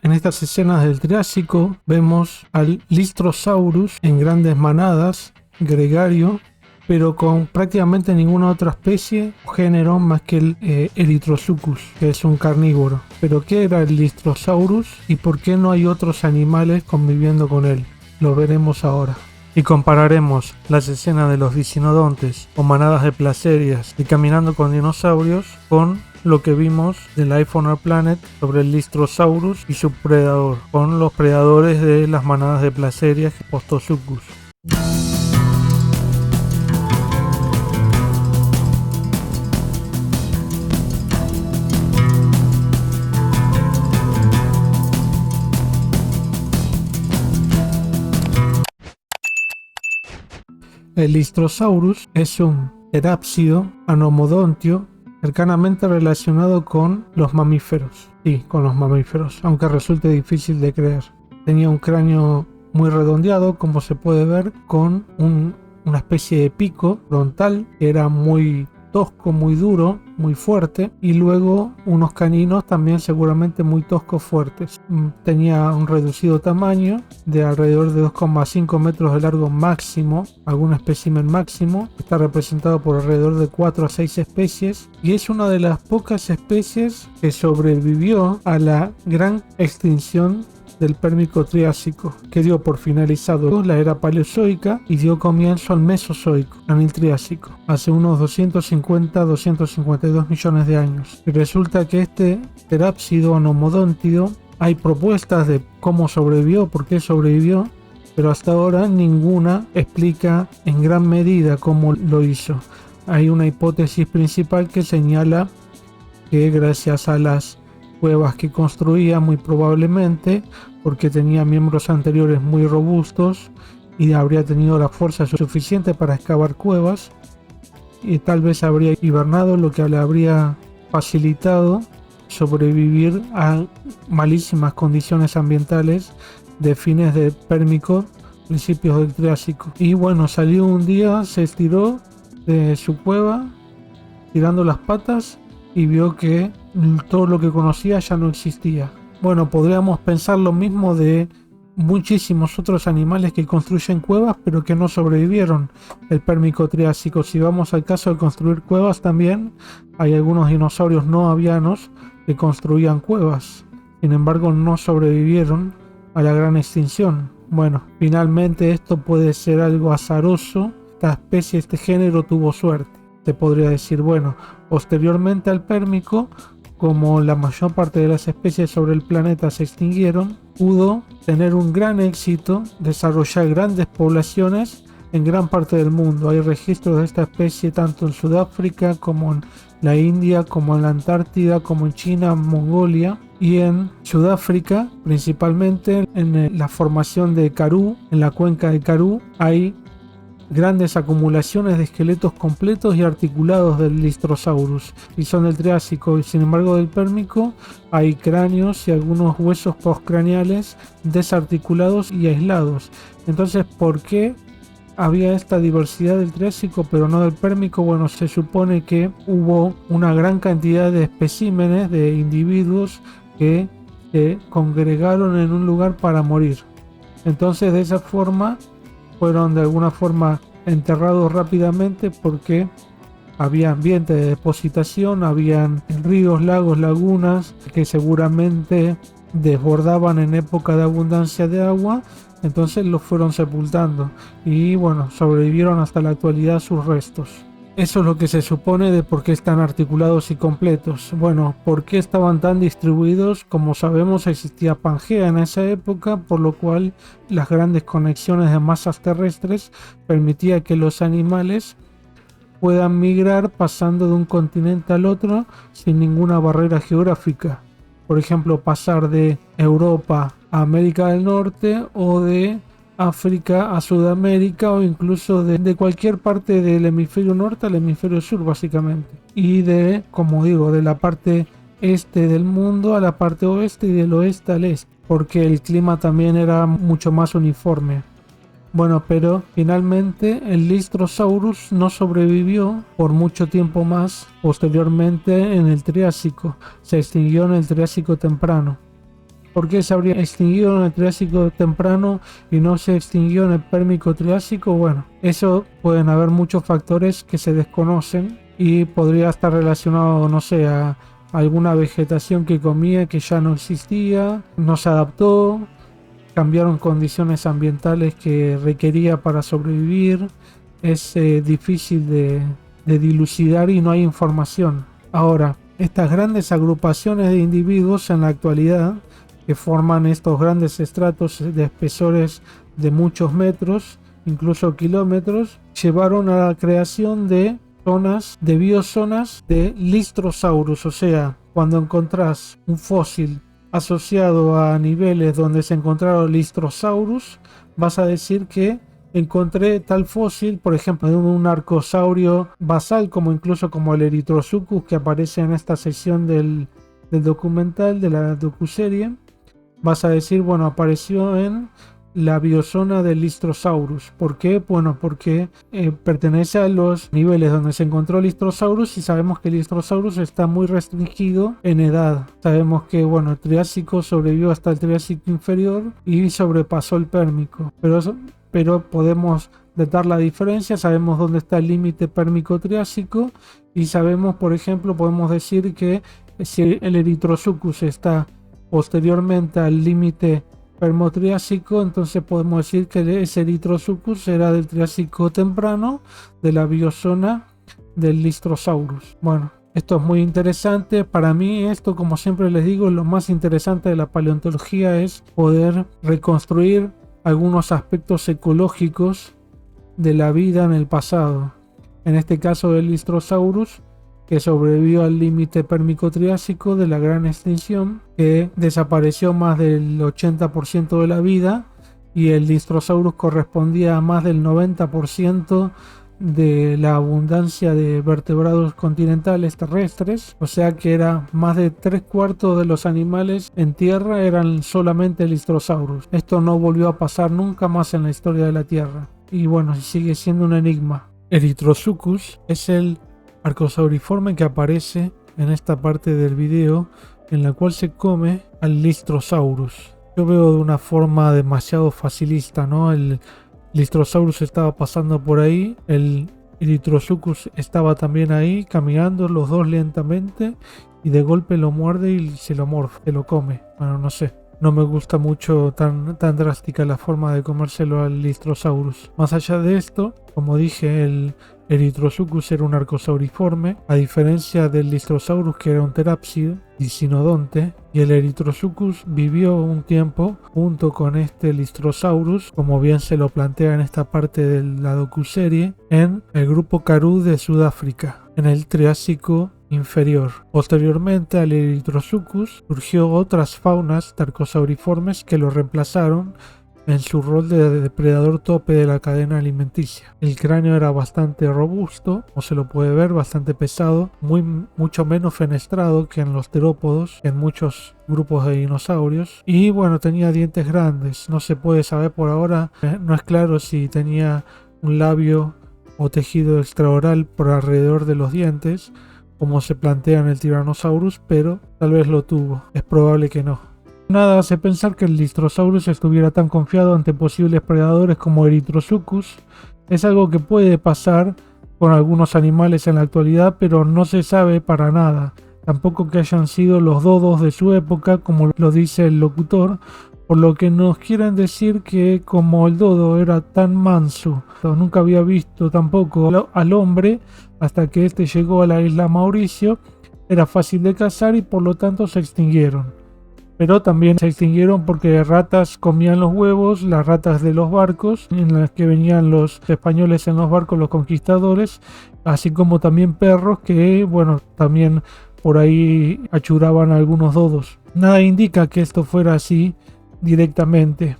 En estas escenas del Triásico vemos al Lystrosaurus en grandes manadas, gregario, pero con prácticamente ninguna otra especie o género más que el Erythrosuchus, que es un carnívoro. Pero ¿qué era el Lystrosaurus y por qué no hay otros animales conviviendo con él? Lo veremos ahora. Y compararemos las escenas de los dicinodontes o manadas de placerias y caminando con dinosaurios con lo que vimos de Life on Our Planet sobre el Lystrosaurus y su predador, con los predadores de las manadas de placerias Postosuchus. El Lystrosaurus es un terápsido anomodontio cercanamente relacionado con los mamíferos. Sí, con los mamíferos, aunque resulte difícil de creer. Tenía un cráneo muy redondeado, como se puede ver, con una especie de pico frontal que era muy tosco, muy duro, muy fuerte, y luego unos caninos también seguramente muy toscos, fuertes. Tenía un reducido tamaño de alrededor de 2,5 metros de largo máximo, algún espécimen máximo. Está representado por alrededor de 4 a 6 especies y es una de las pocas especies que sobrevivió a la gran extinción del Pérmico Triásico, que dio por finalizado la era Paleozoica y dio comienzo al Mesozoico, en el Triásico, hace unos 250-252 millones de años. Y resulta que este terápsido anomodóntido, hay propuestas de cómo sobrevivió, por qué sobrevivió, pero hasta ahora ninguna explica en gran medida cómo lo hizo. Hay una hipótesis principal que señala que gracias a las cuevas que construía, muy probablemente porque tenía miembros anteriores muy robustos y habría tenido la fuerza suficiente para excavar cuevas, y tal vez habría hibernado, lo que le habría facilitado sobrevivir a malísimas condiciones ambientales de fines del Pérmico, principios del Triásico. Y bueno, salió un día, se estiró de su cueva tirando las patas y vio que todo lo que conocía ya no existía. Bueno, podríamos pensar lo mismo de muchísimos otros animales que construyen cuevas pero que no sobrevivieron el Pérmico Triásico. Si vamos al caso de construir cuevas, también hay algunos dinosaurios no avianos que construían cuevas, sin embargo no sobrevivieron a la gran extinción. Bueno, finalmente esto puede ser algo azaroso. Esta especie, este género tuvo suerte, se podría decir. Bueno, posteriormente al Pérmico, como la mayor parte de las especies sobre el planeta se extinguieron, pudo tener un gran éxito, desarrollar grandes poblaciones en gran parte del mundo. Hay registros de esta especie tanto en Sudáfrica como en la India, como en la Antártida, como en China, Mongolia, y en Sudáfrica principalmente en la formación de Karoo, en la cuenca de Karoo, hay grandes acumulaciones de esqueletos completos y articulados del Lystrosaurus y son del Triásico, y sin embargo del Pérmico hay cráneos y algunos huesos postcraneales desarticulados y aislados. Entonces, ¿por qué había esta diversidad del Triásico pero no del Pérmico? Bueno, se supone que hubo una gran cantidad de especímenes de individuos que se congregaron en un lugar para morir. Entonces, de esa forma fueron de alguna forma enterrados rápidamente porque había ambiente de depositación, habían ríos, lagos, lagunas que seguramente desbordaban en época de abundancia de agua, entonces los fueron sepultando y bueno, sobrevivieron hasta la actualidad sus restos. Eso es lo que se supone de por qué están articulados y completos. Bueno, ¿por qué estaban tan distribuidos? Como sabemos, existía Pangea en esa época, por lo cual las grandes conexiones de masas terrestres permitían que los animales puedan migrar pasando de un continente al otro sin ninguna barrera geográfica. Por ejemplo, pasar de Europa a América del Norte o de África a Sudamérica, o incluso de cualquier parte del hemisferio norte al hemisferio sur, básicamente, y de, como digo, de la parte este del mundo a la parte oeste y del oeste al este, porque el clima también era mucho más uniforme. Bueno, pero finalmente el Lystrosaurus no sobrevivió por mucho tiempo más posteriormente en el Triásico, se extinguió en el Triásico temprano. ¿Por qué se habría extinguido en el Triásico temprano y no se extinguió en el Pérmico Triásico? Bueno, eso pueden haber muchos factores que se desconocen y podría estar relacionado, no sé, a alguna vegetación que comía que ya no existía, no se adaptó, cambiaron condiciones ambientales que requería para sobrevivir. Es difícil de dilucidar y no hay información. Ahora, estas grandes agrupaciones de individuos en la actualidad que forman estos grandes estratos de espesores de muchos metros, incluso kilómetros, llevaron a la creación de zonas, de biozonas de Lystrosaurus. O sea, cuando encontrás un fósil asociado a niveles donde se encontraron Lystrosaurus, vas a decir que encontré tal fósil, por ejemplo, de un arcosaurio basal, como incluso como el Erythrosuchus que aparece en esta sección del documental, de la docuserie. Vas a decir, bueno, apareció en la biozona del Lystrosaurus. ¿Por qué? Bueno, porque pertenece a los niveles donde se encontró Lystrosaurus y sabemos que el Lystrosaurus está muy restringido en edad. Sabemos que, bueno, el Triásico sobrevivió hasta el Triásico inferior y sobrepasó el Pérmico. Pero podemos datar la diferencia, sabemos dónde está el límite Pérmico-Triásico y sabemos, por ejemplo, podemos decir que si el Erythrosuchus está posteriormente al límite Permotriásico, entonces podemos decir que ese Erythrosuchus era del Triásico temprano, de la biozona del Lystrosaurus. Bueno, esto es muy interesante. Para mí esto, como siempre les digo, lo más interesante de la paleontología es poder reconstruir algunos aspectos ecológicos de la vida en el pasado. En este caso del Lystrosaurus, que sobrevivió al límite Pérmico-Triásico de la gran extinción, que desapareció más del 80% de la vida, y el Lystrosaurus correspondía a más del 90% de la abundancia de vertebrados continentales terrestres, o sea que era más de 3/4 de los animales en tierra eran solamente Lystrosaurus. Esto no volvió a pasar nunca más en la historia de la Tierra, y bueno, sigue siendo un enigma. Erythrosuchus es el arcosauriforme que aparece en esta parte del video, en la cual se come al Lystrosaurus. Yo veo de una forma demasiado facilista, ¿no? El Lystrosaurus estaba pasando por ahí, el Erythrosuchus estaba también ahí, caminando los dos lentamente, y de golpe lo muerde y se lo morfa, se lo come. Bueno, no sé. No me gusta mucho tan drástica la forma de comérselo al Lystrosaurus. Más allá de esto, como dije, el Erythrosuchus era un arcosauriforme, a diferencia del Lystrosaurus, que era un terápsido y sinodonte, y el Erythrosuchus vivió un tiempo junto con este Lystrosaurus, como bien se lo plantea en esta parte de la docuserie, en el grupo Karoo de Sudáfrica, en el Triásico inferior. Posteriormente al Erythrosuchus surgió otras faunas arcosauriformes que lo reemplazaron en su rol de depredador tope de la cadena alimenticia. El cráneo era bastante robusto, como se lo puede ver, bastante pesado, mucho menos fenestrado que en los terópodos, en muchos grupos de dinosaurios, y bueno, tenía dientes grandes. No se puede saber por ahora, no es claro si tenía un labio o tejido extraoral por alrededor de los dientes, como se plantea en el Tyrannosaurus, pero tal vez lo tuvo. Es probable que no. Nada hace pensar que el Lystrosaurus estuviera tan confiado ante posibles predadores como Erythrosuchus. Es algo que puede pasar con algunos animales en la actualidad, pero no se sabe para nada. Tampoco que hayan sido los dodos de su época, como lo dice el locutor, por lo que nos quieren decir que como el dodo era tan manso, nunca había visto tampoco al hombre hasta que este llegó a la isla Mauricio, era fácil de cazar y por lo tanto se extinguieron. Pero también se extinguieron porque ratas comían los huevos, las ratas de los barcos en las que venían los españoles en los barcos, los conquistadores, así como también perros que, bueno, también por ahí achuraban a algunos dodos. Nada indica que esto fuera así directamente.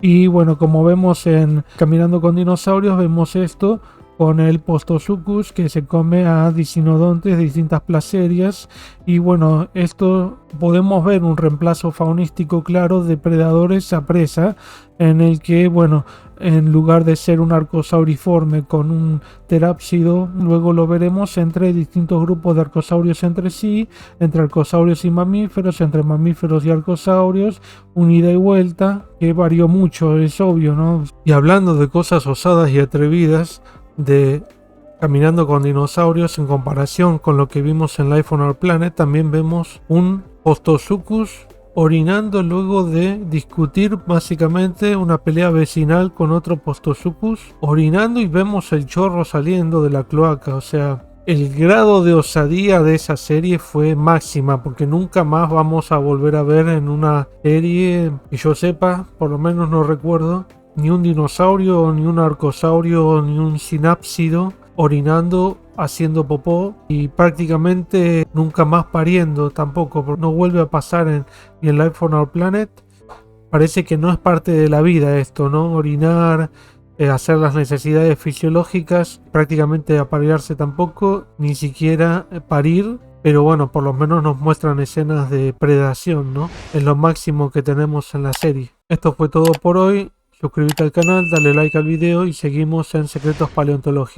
Y bueno, como vemos en Caminando con Dinosaurios, vemos esto con el Postosuchus, que se come a dicinodontes de distintas placerias. Y bueno, esto podemos ver un reemplazo faunístico claro de predadores a presa, en el que, bueno, en lugar de ser un arcosauriforme con un terápsido, luego lo veremos entre distintos grupos de arcosaurios entre sí, entre arcosaurios y mamíferos, entre mamíferos y arcosaurios, un ida y vuelta que varió mucho, es obvio, ¿no? Y hablando de cosas osadas y atrevidas, de Caminando con dinosaurios, en comparación con lo que vimos en Life on Our Planet, también vemos un Postosuchus orinando luego de discutir básicamente una pelea vecinal con otro Postosuchus, orinando, y vemos el chorro saliendo de la cloaca. O sea, el grado de osadía de esa serie fue máxima, porque nunca más vamos a volver a ver en una serie que yo sepa, por lo menos no recuerdo, ni un dinosaurio, ni un arcosaurio, ni un sinápsido orinando, haciendo popó, y prácticamente nunca más pariendo tampoco, porque no vuelve a pasar ni en Life on Our Planet. Parece que no es parte de la vida esto, ¿no? Orinar, hacer las necesidades fisiológicas, prácticamente aparearse tampoco, ni siquiera parir. Pero bueno, por lo menos nos muestran escenas de predación, ¿no? Es lo máximo que tenemos en la serie. Esto fue todo por hoy. Suscríbete al canal, dale like al video y seguimos en Secretos Paleontológicos.